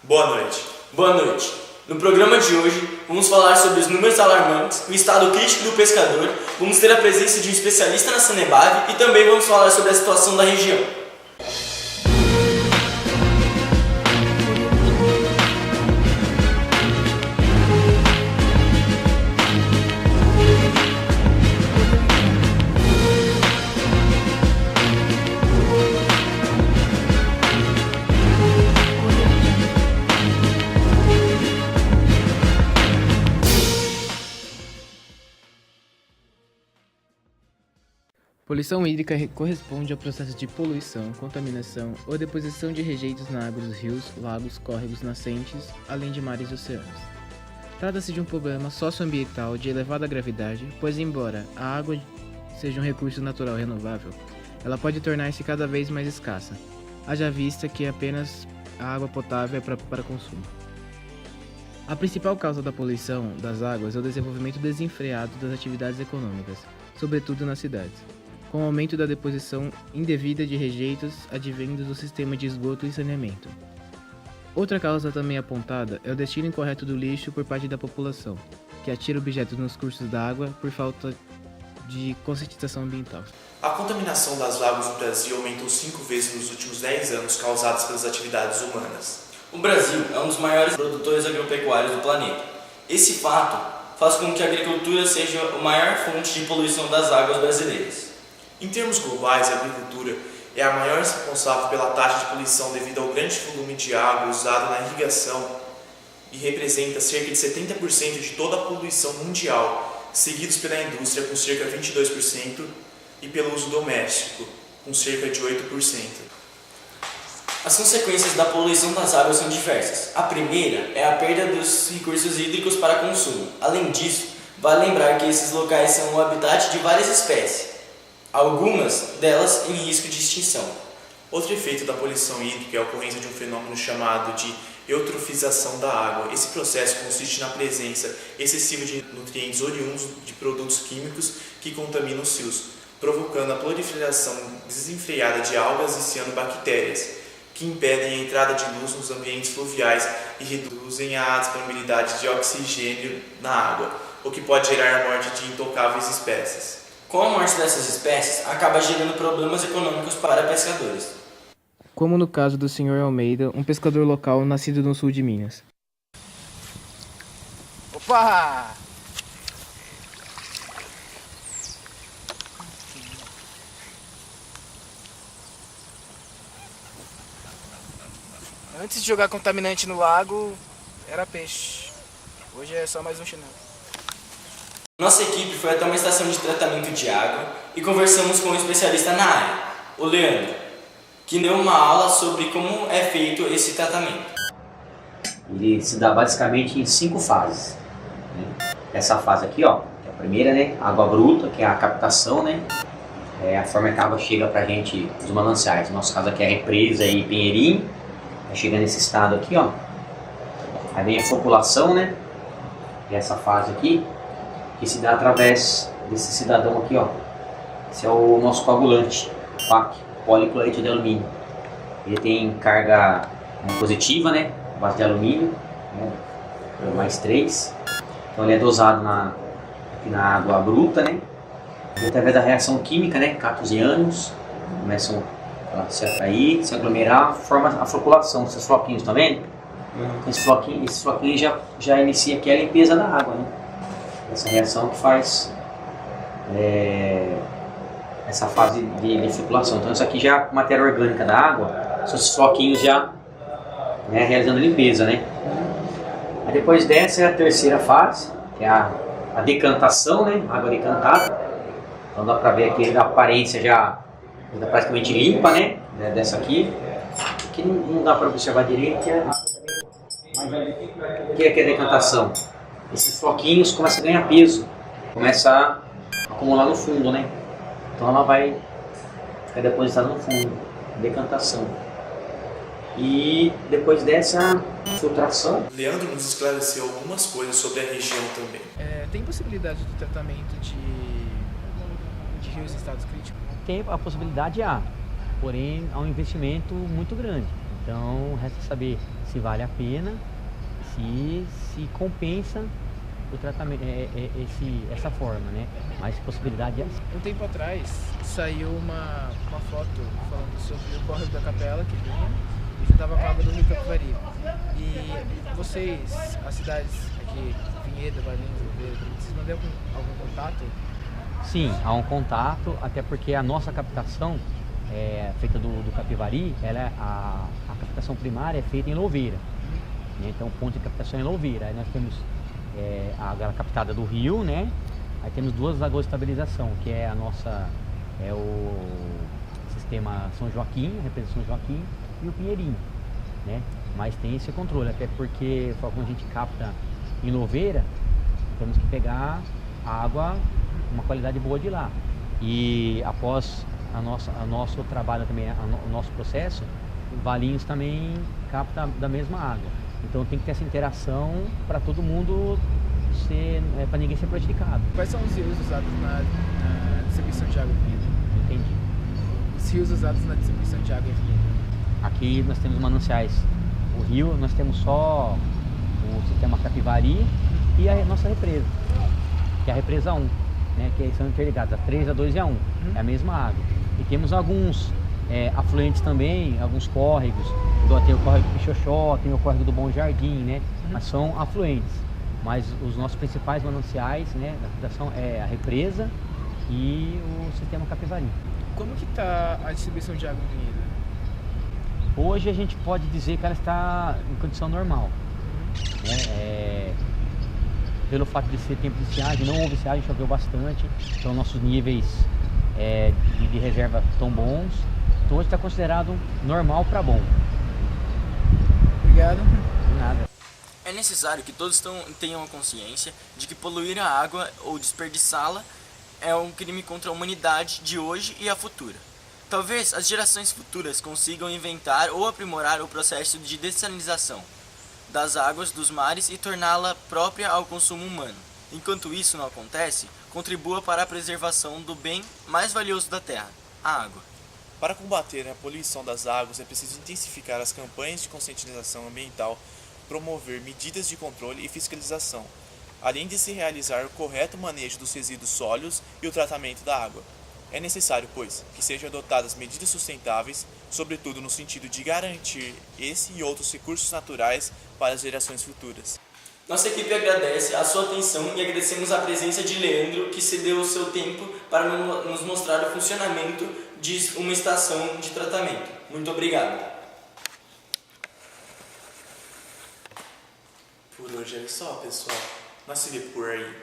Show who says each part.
Speaker 1: Boa noite.
Speaker 2: Boa noite. No programa de hoje, vamos falar sobre os números alarmantes, o estado crítico do pescador, vamos ter a presença de um especialista na Sanebave e também vamos falar sobre a situação da região.
Speaker 3: Poluição hídrica corresponde ao processo de poluição, contaminação ou deposição de rejeitos na água dos rios, lagos, córregos, nascentes, além de mares e oceanos. Trata-se de um problema socioambiental de elevada gravidade, pois embora a água seja um recurso natural renovável, ela pode tornar-se cada vez mais escassa, haja vista que apenas a água potável é para consumo. A principal causa da poluição das águas é o desenvolvimento desenfreado das atividades econômicas, sobretudo nas cidades, com o aumento da deposição indevida de rejeitos advindos do sistema de esgoto e saneamento. Outra causa também apontada é o destino incorreto do lixo por parte da população, que atira objetos nos cursos d'água por falta de conscientização ambiental.
Speaker 1: A contaminação das águas no Brasil aumentou 5 vezes nos últimos 10 anos causadas pelas atividades humanas.
Speaker 2: O Brasil é um dos maiores produtores agropecuários do planeta. Esse fato faz com que a agricultura seja a maior fonte de poluição das águas brasileiras.
Speaker 1: Em termos globais, a agricultura é a maior responsável pela taxa de poluição devido ao grande volume de água usada na irrigação e representa cerca de 70% de toda a poluição mundial, seguidos pela indústria com cerca de 22% e pelo uso doméstico com cerca de 8%.
Speaker 2: As consequências da poluição das águas são diversas. A primeira é a perda dos recursos hídricos para consumo. Além disso, vale lembrar que esses locais são o habitat de várias espécies, algumas delas em risco de extinção.
Speaker 1: Outro efeito da poluição hídrica é a ocorrência de um fenômeno chamado de eutrofização da água. Esse processo consiste na presença excessiva de nutrientes oriundos de produtos químicos que contaminam os rios, provocando a proliferação desenfreada de algas e cianobactérias, que impedem a entrada de luz nos ambientes fluviais e reduzem a disponibilidade de oxigênio na água, o que pode gerar a morte de intocáveis espécies.
Speaker 2: Com a morte dessas espécies, acaba gerando problemas econômicos para pescadores.
Speaker 3: Como no caso do Sr. Almeida, um pescador local nascido no sul de Minas.
Speaker 4: Opa! Antes de jogar contaminante no lago, era peixe. Hoje é só mais um chinelo.
Speaker 2: Nossa equipe foi até uma estação de tratamento de água e conversamos com um especialista na área, o Leandro, que deu uma aula sobre como é feito esse tratamento.
Speaker 5: Ele se dá basicamente em 5 fases, né? Essa fase aqui, ó, que é a primeira, né? Água bruta, que é a captação, né? É a forma que a água chega pra gente dos mananciais. No nosso caso aqui é a represa e Pinheirinho. Chega nesse estado aqui, ó. Aí vem a floculação, né? E essa fase aqui, que se dá através desse cidadão aqui, ó. Esse é o nosso coagulante, PAC, policloreto de alumínio. Ele tem carga positiva, né? Base de alumínio, né? Mais 3. Então ele é dosado aqui na água bruta, né? E através da reação química, né? Cátions e ânions começam a se atrair, se aglomerar, forma a floculação. Esses floquinhos, tá vendo? Esse floquinho já inicia aqui a limpeza da água, né? Essa reação que faz essa fase de floculação. Então isso aqui já é matéria orgânica da água, são esses floquinhos já, né, realizando a limpeza, né? Aí depois dessa é a terceira fase, que é a decantação, né? Água decantada. Então dá pra ver aqui a aparência já está praticamente limpa, né? Dessa aqui. Aqui não dá para observar direito, o que é a decantação? Esses floquinhos começam a ganhar peso, começa a acumular no fundo, né? Então ela vai ficar depositada no fundo, decantação. E depois dessa filtração...
Speaker 1: Leandro nos esclareceu algumas coisas sobre a região também.
Speaker 3: Tem possibilidade de tratamento de rios em estados críticos?
Speaker 5: Tem a possibilidade, porém há um investimento muito grande.
Speaker 6: Então resta saber se vale a pena, se compensa o tratamento, essa forma, né? Mas possibilidade é essa.
Speaker 3: Um tempo atrás saiu uma foto falando sobre o córrego da Capela que vinha e juntava com a água do Rio Capivari. E vocês, as cidades aqui, Vinhedo, Valinhos, Oliveira, vocês mandaram algum contato?
Speaker 6: Sim, há um contato, até porque a nossa captação feita do Capivari, a captação primária é feita em Louveira. Né? Então o ponto de captação é em Louveira. Aí nós temos a água captada do rio, né? Aí temos duas lagoas de estabilização, que é o sistema São Joaquim, a represa São Joaquim e o Pinheirinho, né? Mas tem esse controle, até porque quando a gente capta em Louveira, temos que pegar a água, uma qualidade boa de lá. E após o nosso trabalho também, o nosso processo, o Valinhos também capta da mesma água. Então tem que ter essa interação para todo mundo para ninguém ser prejudicado.
Speaker 3: Quais são os rios usados na distribuição de água em Vinhedo?
Speaker 6: Entendi.
Speaker 3: Os rios usados na distribuição de água em Vinhedo.
Speaker 6: Aqui nós temos mananciais. O rio, nós temos só o sistema Capivari e a nossa represa, que é a represa 1, né? Que são interligados, a 3, a 2 e a 1. É a mesma água. E temos alguns afluentes também, alguns córregos. Tem o córrego do Pixoxó, tem o córrego do Bom Jardim, né? Mas são afluentes. Mas os nossos principais mananciais, né, da captação é a represa e o sistema Capivari.
Speaker 3: Como que está a distribuição de água em Vinhedo?
Speaker 6: Hoje a gente pode dizer que ela está em condição normal. Né? Pelo fato de ser tempo de estiagem, não houve estiagem, choveu bastante, então nossos níveis de reserva estão bons. Então hoje está considerado normal para bom.
Speaker 3: Obrigado.
Speaker 6: De nada.
Speaker 2: É necessário que todos tenham a consciência de que poluir a água ou desperdiçá-la é um crime contra a humanidade de hoje e a futura. Talvez as gerações futuras consigam inventar ou aprimorar o processo de dessalinização das águas dos mares e torná-la própria ao consumo humano. Enquanto isso não acontece, contribua para a preservação do bem mais valioso da Terra, a água.
Speaker 1: Para combater a poluição das águas, é preciso intensificar as campanhas de conscientização ambiental, promover medidas de controle e fiscalização, além de se realizar o correto manejo dos resíduos sólidos e o tratamento da água. É necessário, pois, que sejam adotadas medidas sustentáveis, sobretudo no sentido de garantir esse e outros recursos naturais para as gerações futuras.
Speaker 2: Nossa equipe agradece a sua atenção e agradecemos a presença de Leandro, que cedeu o seu tempo para nos mostrar o funcionamento de uma estação de tratamento. Muito obrigado.
Speaker 1: Por hoje é só, pessoal. Nós se vê por aí.